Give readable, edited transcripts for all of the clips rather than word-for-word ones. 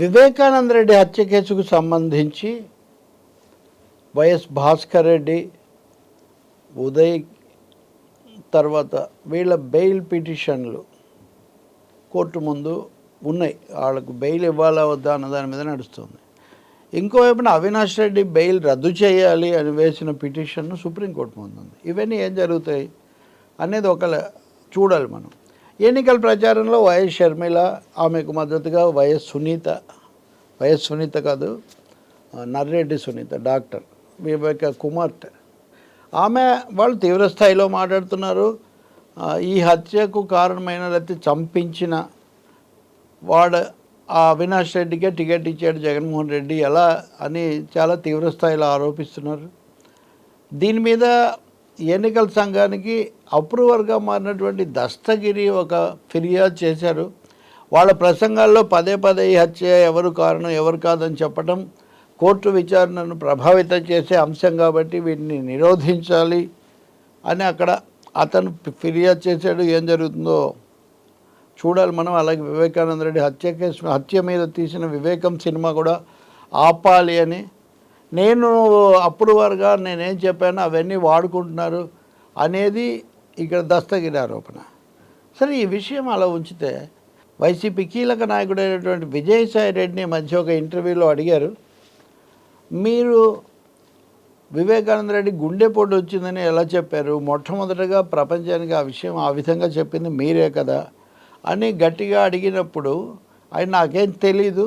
వివేకానంద రెడ్డి హత్య కేసుకు సంబంధించి వైఎస్ భాస్కర్ రెడ్డి, ఉదయ్ తర్వాత వీళ్ళ బెయిల్ పిటిషన్లు కోర్టు ముందు ఉన్నాయి. వాళ్ళకు బెయిల్ ఇవ్వాలా వద్దా అన్న దాని మీద నడుస్తుంది. ఇంకోవైపున అవినాష్ రెడ్డి బెయిల్ రద్దు చేయాలి అని వేసిన పిటిషన్ను సుప్రీంకోర్టు ముందు ఉంది. ఇవన్నీ ఏం జరుగుతాయి అనేది చూడాలి మనం. ఎన్నికల ప్రచారంలో వైఎస్ షర్మిల, ఆమెకు మద్దతుగా వైఎస్ సునీత కాదు, నర్రెడ్డి సునీత, డాక్టర్ వివేక కుమార్తె, వాళ్ళు తీవ్రస్థాయిలో మాట్లాడుతున్నారు. ఈ హత్యకు కారణమైన లేకపోతే చంపించిన ఆ అవినాష్ రెడ్డికే టికెట్ ఇచ్చాడు జగన్మోహన్ రెడ్డి ఎలా అని చాలా తీవ్రస్థాయిలో ఆరోపిస్తున్నారు. దీని మీద ఎన్నికల సంఘానికి అప్రూవర్గా మారినటువంటి దస్తగిరి ఒక ఫిర్యాదు చేశారు. వాళ్ళ ప్రసంగాల్లో పదే ఈ హత్య ఎవరు కారణం ఎవరు కాదని చెప్పడం కోర్టు విచారణను ప్రభావితం చేసే అంశం కాబట్టి వీటిని నిరోధించాలి అని అక్కడ అతను ఫిర్యాదు చేశాడు. ఏం జరుగుతుందో చూడాలి మనం. అలాగే వివేకానంద రెడ్డి హత్య మీద తీసిన వివేకం సినిమా కూడా ఆపాలి అని నేను అప్రూవర్గా నేనేం చెప్పానో అవన్నీ వాడుకుంటున్నారు అనేది ఇక్కడ దస్తగిరి ఆరోపణ. సరే, ఈ విషయం అలా ఉంచితే వైసీపీ కీలక నాయకుడైనటువంటి విజయసాయి రెడ్డిని మధ్య ఒక ఇంటర్వ్యూలో అడిగారు, మీరు వివేకానంద రెడ్డి గుండెపోటు వచ్చిందని ఎలా చెప్పారు? మొట్టమొదటగా ప్రపంచానికి ఆ విషయం ఆ విధంగా చెప్పింది మీరే కదా అని గట్టిగా అడిగినప్పుడు ఆయన నాకేం తెలీదు,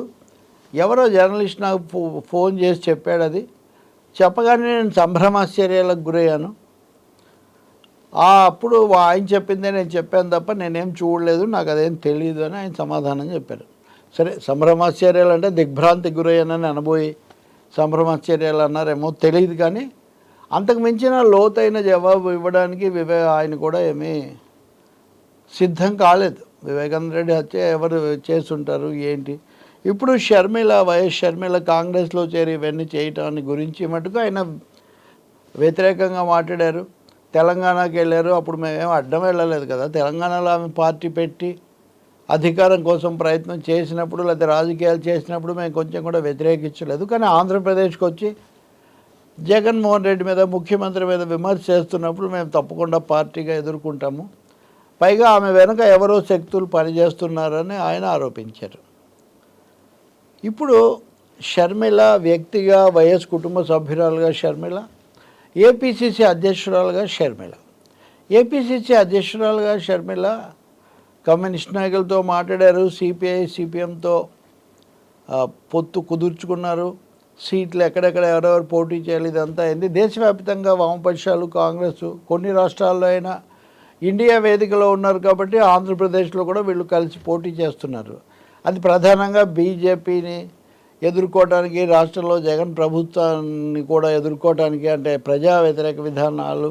ఎవరో జర్నలిస్ట్ నాకు ఫోన్ చేసి చెప్పాడు. అది చెప్పగానే నేను సంభ్రమాశ్చర్యాలకు గురయ్యాను. అప్పుడు ఆయన చెప్పిందే నేను చెప్పాను తప్ప నేనేం చూడలేదు, నాకు అదేం తెలియదు అని ఆయన సమాధానం చెప్పారు. సరే, సంభ్రమాశ్చర్యాలు అంటే దిగ్భ్రాంతికి గురయ్యానని అనబోయి సంభ్రమాశ్చర్యాలు అన్నారేమో తెలియదు, కానీ అంతకు మించిన లోతైన జవాబు ఇవ్వడానికి ఆయన కూడా ఏమీ సిద్ధం కాలేదు. వివేకానంద రెడ్డి హత్య ఎవరు చేస్తుంటారు ఏంటి? ఇప్పుడు వైఎస్ షర్మిల కాంగ్రెస్లో చేరి ఇవన్నీ చేయటానికి గురించి మటుకు ఆయన వ్యతిరేకంగా మాట్లాడారు. తెలంగాణకి వెళ్ళారు, అప్పుడు మేమేం అడ్డం వెళ్ళలేదు కదా. తెలంగాణలో ఆమె పార్టీ పెట్టి అధికారం కోసం ప్రయత్నం చేసినప్పుడు లేకపోతే రాజకీయాలు చేసినప్పుడు మేము కొంచెం కూడా వ్యతిరేకించలేదు. కానీ ఆంధ్రప్రదేశ్కి వచ్చి జగన్మోహన్ రెడ్డి మీద, ముఖ్యమంత్రి మీద విమర్శ చేస్తున్నప్పుడు మేము తప్పకుండా పార్టీగా ఎదుర్కొంటాము. పైగా ఆమె వెనుక ఎవరో శక్తులు పనిచేస్తున్నారని ఆయన ఆరోపించారు. ఇప్పుడు షర్మిల వ్యక్తిగా, వైఎస్ కుటుంబ సభ్యురాలుగా షర్మిల, ఏపీసీసీ అధ్యక్షురాలుగా షర్మిల. ఏపీసీసీ అధ్యక్షురాలుగా షర్మిల కమ్యూనిస్ట్ నాయకులతో మాట్లాడారు, సిపిఐ సిపిఎంతో పొత్తు కుదుర్చుకున్నారు, సీట్లు ఎక్కడెక్కడ ఎవరెవరు పోటీ చేయాలి ఇదంతా అయింది. దేశవ్యాప్తంగా వామపక్షాలు, కాంగ్రెస్ కొన్ని రాష్ట్రాల్లో అయినా ఇండియా వేదికలో ఉన్నారు కాబట్టి ఆంధ్రప్రదేశ్లో కూడా వీళ్ళు కలిసి పోటీ చేస్తున్నారు. అది ప్రధానంగా బీజేపీని ఎదుర్కోవడానికి, రాష్ట్రంలో జగన్ ప్రభుత్వాన్ని కూడా ఎదుర్కోవడానికి, అంటే ప్రజా వ్యతిరేక విధానాలు,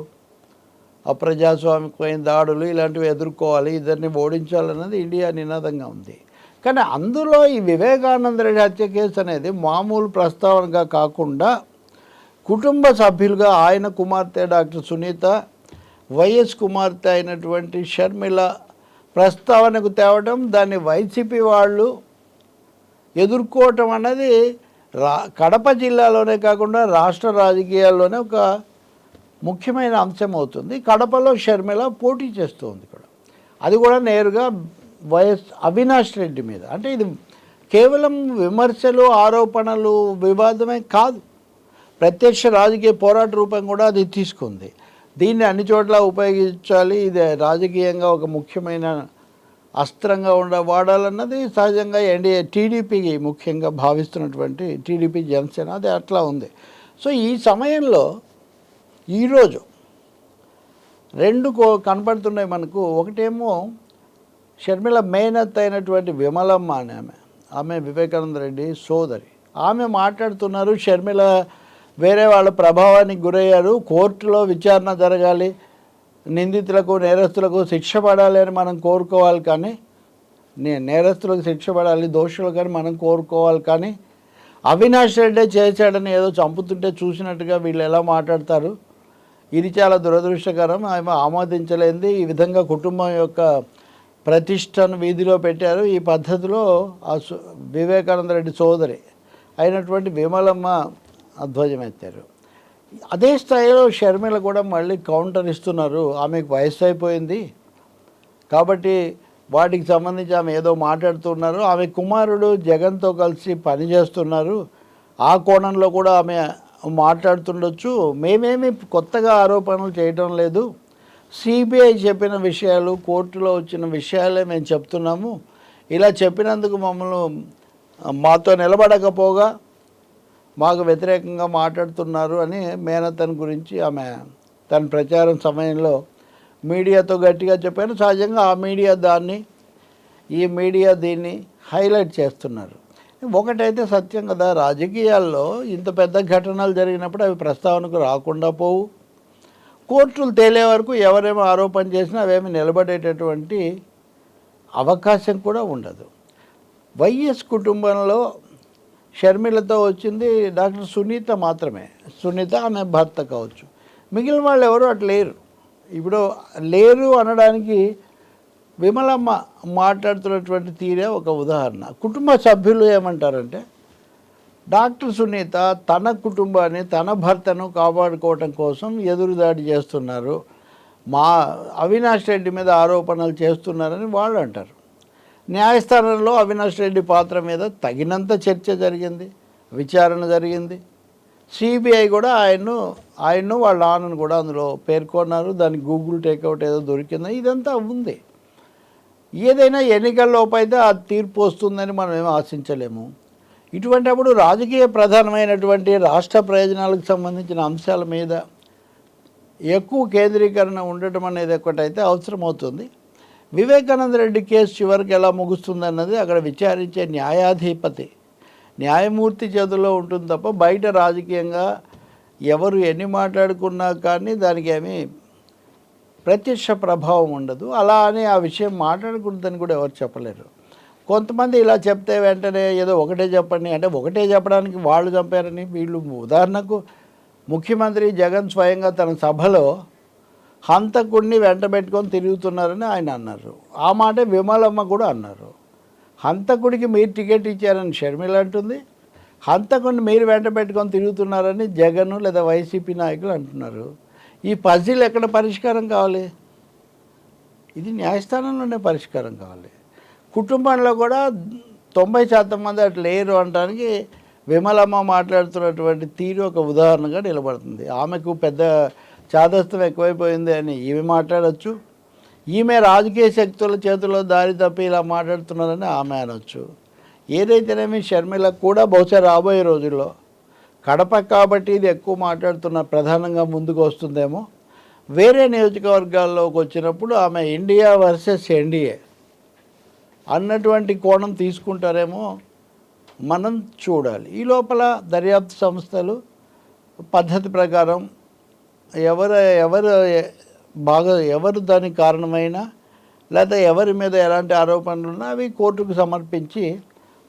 అప్రజాస్వామికమైన దాడులు ఇలాంటివి ఎదుర్కోవాలి, ఇద్దరిని ఓడించాలన్నది ఇండియా నినాదంగా ఉంది. కానీ అందులో ఈ వివేకానంద రెడ్డి హత్య కేసు అనేది మామూలు ప్రస్తావనగా కాకుండా కుటుంబ సభ్యులుగా ఆయన కుమార్తె డాక్టర్ సునీత, వైఎస్ కుమార్తె అయినటువంటి షర్మిల ప్రస్తావనకు తేవడం, దాన్ని వైసీపీ వాళ్ళు ఎదుర్కోవటం అన్నది కడప జిల్లాలోనే కాకుండా రాష్ట్ర రాజకీయాల్లోనే ఒక ముఖ్యమైన అంశం అవుతుంది. కడపలో షర్మిల పోటీ చేస్తుంది కూడా, అది కూడా నేరుగా వైఎస్ అవినాష్ రెడ్డి మీద. అంటే ఇది కేవలం విమర్శలు, ఆరోపణలు, వివాదమే కాదు, ప్రత్యక్ష రాజకీయ పోరాట రూపం కూడా అది తీసుకుంది. దీన్ని అన్ని చోట్ల ఉపయోగించాలి, ఇది రాజకీయంగా ఒక ముఖ్యమైన అస్త్రంగా వాడాలన్నది సహజంగా ఎన్డీఏ టీడీపీకి ముఖ్యంగా భావిస్తున్నటువంటి టీడీపీ జనసేన అది అట్లా ఉంది. సో ఈ సమయంలో ఈరోజు రెండు కనపడుతున్నాయి మనకు. ఒకటేమో షర్మిల మేనత్ అయినటువంటి విమలమ్మ అని ఆమె వివేకానంద రెడ్డి సోదరి, ఆమె మాట్లాడుతున్నారు, షర్మిల వేరే వాళ్ళ ప్రభావానికి గురయ్యారు, కోర్టులో విచారణ జరగాలి, నిందితులకు నేరస్తులకు శిక్ష పడాలి అని మనం కోరుకోవాలి, కానీ నేరస్తులకు శిక్ష పడాలి, దోషులు కానీ మనం కోరుకోవాలి, కానీ అవినాష్ రెడ్డి చేశాడని ఏదో చంపుతుంటే చూసినట్టుగా వీళ్ళు ఎలా మాట్లాడతారు? ఇది చాలా దురదృష్టకరం, ఆమె ఆమోదించలేనిది. ఈ విధంగా కుటుంబం యొక్క ప్రతిష్టను వీధిలో పెట్టారు. ఈ పద్ధతిలో వివేకానంద రెడ్డి సోదరి అయినటువంటి విమలమ్మ ధ్వజం ఎత్తారు. అదే స్థాయిలో షర్మిల కూడా మళ్ళీ కౌంటర్ ఇస్తున్నారు. ఆమెకు వయసు అయిపోయింది కాబట్టి వాటికి సంబంధించి ఆమె ఏదో మాట్లాడుతున్నారు. ఆమె కుమారుడు జగన్తో కలిసి పనిచేస్తున్నారు, ఆ కోణంలో కూడా ఆమె మాట్లాడుతుండొచ్చు. మేమేమి కొత్తగా ఆరోపణలు చేయటం లేదు, సిబిఐ చెప్పిన విషయాలు, కోర్టులో వచ్చిన విషయాలే మేము చెప్తున్నాము. ఇలా చెప్పినందుకు మాతో నిలబడకపోగా మాకు వ్యతిరేకంగా మాట్లాడుతున్నారు అని మేనతన్ గురించి ఆమె తన ప్రచారం సమయంలో మీడియాతో గట్టిగా చెప్పారు. సహజంగా ఆ మీడియా ఈ మీడియా దీన్ని హైలైట్ చేస్తున్నారు. ఒకటైతే సత్యం కదా, రాజకీయాల్లో ఇంత పెద్ద ఘటనలు జరిగినప్పుడు అవి ప్రస్తావనకు రాకుండా పోవు. కోర్టులు తేలే వరకు ఎవరేమో ఆరోపణ చేసినా అవేమి నిలబడేటటువంటి అవకాశం కూడా ఉండదు. వైఎస్ కుటుంబంలో షర్మిలతో వచ్చింది డాక్టర్ సునీత మాత్రమే. సునీత ఆమె భర్త కావచ్చు, మిగిలిన వాళ్ళు ఎవరు అట్లా లేరు. ఇప్పుడు లేరు అనడానికి విమలమ్మ మాట్లాడుతున్నటువంటి తీరే ఒక ఉదాహరణ. కుటుంబ సభ్యులు ఏమంటారంటే, డాక్టర్ సునీత తన కుటుంబాన్ని, తన భర్తను కాపాడుకోవటం కోసం ఎదురుదాడి చేస్తున్నారు, అవినాష్ రెడ్డి మీద ఆరోపణలు చేస్తున్నారని వాళ్ళు అంటారు. న్యాయస్థానంలో అవినాష్ రెడ్డి పాత్ర మీద తగినంత చర్చ జరిగింది, విచారణ జరిగింది. సిబిఐ కూడా ఆయన్ను వాళ్ళ నాన్నను కూడా అందులో పేర్కొన్నారు. దానికి గూగుల్ టేక్అవుట్ ఏదో దొరికింది, ఇదంతా ఉంది. ఏదైనా ఎన్నికల్లోపు అయితే ఆ తీర్పు వస్తుందని మనం ఏమి ఆశించలేము. ఇటువంటిప్పుడు రాజకీయ ప్రధానమైనటువంటి రాష్ట్ర ప్రయోజనాలకు సంబంధించిన అంశాల మీద ఎక్కువ కేంద్రీకరణ ఉండటం అనేది ఒకటైతే అవసరమవుతుంది. వివేకానంద రెడ్డి కేసు చివరికి ఎలా ముగుస్తుందన్నది అక్కడ విచారించే న్యాయమూర్తి చేతుల్లో ఉంటుంది తప్ప బయట రాజకీయంగా ఎవరు ఎన్ని మాట్లాడుకున్నా కానీ దానికి ఏమీ ప్రత్యక్ష ప్రభావం ఉండదు. అలా అని ఆ విషయం మాట్లాడకూడదని కూడా ఎవరు చెప్పలేరు. కొంతమంది ఇలా చెప్తే వెంటనే ఏదో ఒకటే చెప్పండి అంటే, ఒకటే చెప్పడానికి వాళ్ళు చంపారని వీళ్ళు. ఉదాహరణకు ముఖ్యమంత్రి జగన్ స్వయంగా తన సభలో హంతకుడిని వెంటబెట్టుకొని తిరుగుతున్నారని ఆయన అన్నారు. ఆ మాట విమలమ్మ కూడా అన్నారు. హంతకుడికి మీరు టికెట్ ఇచ్చారని షర్మిల అంటుంది, హంతకుడిని మీరు వెంటబెట్టుకొని తిరుగుతున్నారని జగన్ లేదా వైసీపీ నాయకులు అంటున్నారు. ఈ పజిల్ ఎక్కడ పరిష్కారం కావాలి? ఇది న్యాయస్థానంలోనే పరిష్కారం కావాలి. కుటుంబంలో కూడా 90% మంది అట్లా లేరు అనడానికి విమలమ్మ మాట్లాడుతున్నటువంటి తీరు ఒక ఉదాహరణగా నిలబడుతుంది. ఆమెకు పెద్ద చాదస్తం ఎక్కువైపోయింది అని ఈమె మాట్లాడచ్చు, ఈమె రాజకీయ శక్తుల చేతిలో దారి తప్పి ఇలా మాట్లాడుతున్నారని ఆమె అనొచ్చు. ఏదైతేనేమి షర్మిలకు కూడా బహుశా రాబోయే రోజుల్లో కడప కాబట్టి ఇది ఎక్కువ మాట్లాడుతున్న ప్రధానంగా ముందుకు వస్తుందేమో. వేరే నియోజకవర్గాల్లోకి వచ్చినప్పుడు ఆమె ఇండియా వర్సెస్ ఎన్డీఏ అన్నటువంటి కోణం తీసుకుంటారేమో మనం చూడాలి. ఈ లోపల దర్యాప్తు సంస్థలు పద్ధతి ప్రకారం ఎవరు దానికి కారణమైనా లేదా ఎవరి మీద ఎలాంటి ఆరోపణలు ఉన్నా అవి కోర్టుకు సమర్పించి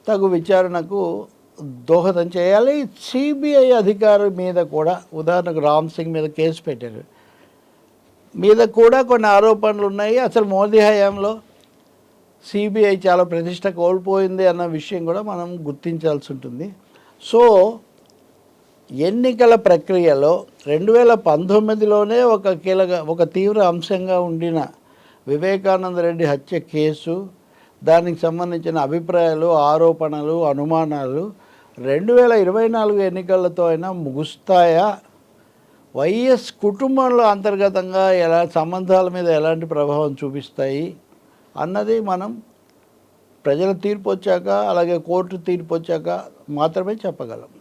తగు విచారణకు దోహదం చేయాలి. సిబిఐ అధికారి మీద కూడా, ఉదాహరణకు రామ్ సింగ్ మీద కేసు పెట్టారు, మీద కూడా కొన్ని ఆరోపణలు ఉన్నాయి. అసలు మోదీ హయాంలో సిబిఐ చాలా ప్రతిష్ట కోల్పోయింది అన్న విషయం కూడా మనం గుర్తించాల్సి ఉంటుంది. సో ఎన్నికల ప్రక్రియలో 2019లోనే ఒక తీవ్ర అంశంగా ఉండిన వివేకానంద రెడ్డి హత్య కేసు, దానికి సంబంధించిన అభిప్రాయాలు, ఆరోపణలు, అనుమానాలు 2024 ఎన్నికలతో అయినా ముగుస్తాయా? వైఎస్ కుటుంబంలో అంతర్గతంగా సంబంధాల మీద ఎలాంటి ప్రభావం చూపిస్తాయి అన్నది మనం ప్రజల తీర్పు వచ్చాక, అలాగే కోర్టు తీర్పు వచ్చాక మాత్రమే చెప్పగలం.